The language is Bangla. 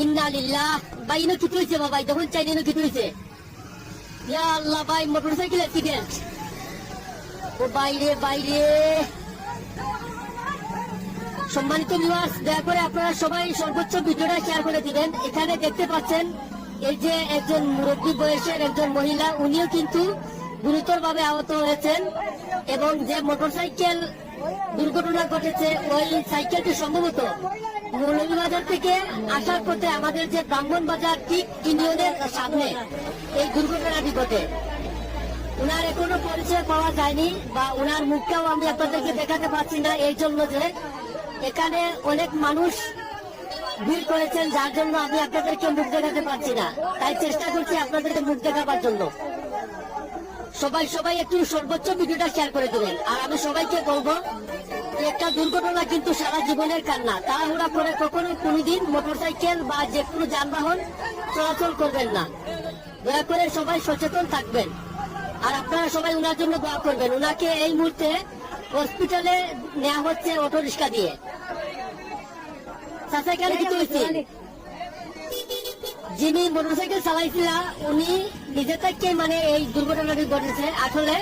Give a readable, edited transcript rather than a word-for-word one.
ইন্নালিল্লাহ। ভাই ইনো কি হয়েছে বাবা? যখন চাইনি ইনো কি হয়েছে? ইয়া আল্লাহ ভাই, মোটরসাইকেল অ্যাক্সিডেন্ট। ও বাইরে বাইরে। সম্মানিত ভিউয়ার্স, দয়া করে আপনারা সবাই সর্বোচ্চ ভিডিওটা শেয়ার করে দিবেন। এখানে দেখতে পাচ্ছেন এই যে একজন মুরব্বী বয়সের একজন মহিলা, উনিও কিন্তু গুরুতরভাবে আহত হয়েছেন এবং যে মোটরসাইকেল দুর্ঘটনা ঘটেছে ওই সাইকেলটি সম্ভবত মৌলভীবাজার থেকে আসার পথে আমাদের যে ব্রাহ্মণবাজার ঠিক ইউনিয়নের সামনে এই দুর্ঘটনাটি ঘটে। উনার এখনো পরিচয় পাওয়া যায়নি বা উনার মুখটাও আমি আপনাদেরকে দেখাতে পারছি না, এই জন্য যে এখানে অনেক মানুষ ভিড় করেছেন, যার জন্য আমি আপনাদেরকে মুখ দেখাতে পারছি না। তাই চেষ্টা করছি আপনাদেরকে মুখ দেখাবার জন্য। সবাই একটু সর্বোচ্চ ভিডিওটা শেয়ার করে দেবেন। আর আমি সবাইকে বলবো, একটা দুর্ঘটনা কিন্তু সারা জীবনের কান্না। তাড়াহুড়া করে কখনো কোনোদিন মোটরসাইকেল বা যে কোনো যানবাহন চলাচল করবেন না। দয়া করে সবাই সচেতন থাকবেন। আর আপনারা সবাই উনার জন্য দোয়া করবেন। উনাকে এই মুহূর্তে হসপিটালে নেওয়া হচ্ছে অটো রিক্সা দিয়ে। চাচা কেন কিছু হয়েছে? যিনি মোটরসাইকেল চালাইছিলেন উনি নিজে থেকে মানে এই দুর্ঘটনাটি ঘটেছে। আসলে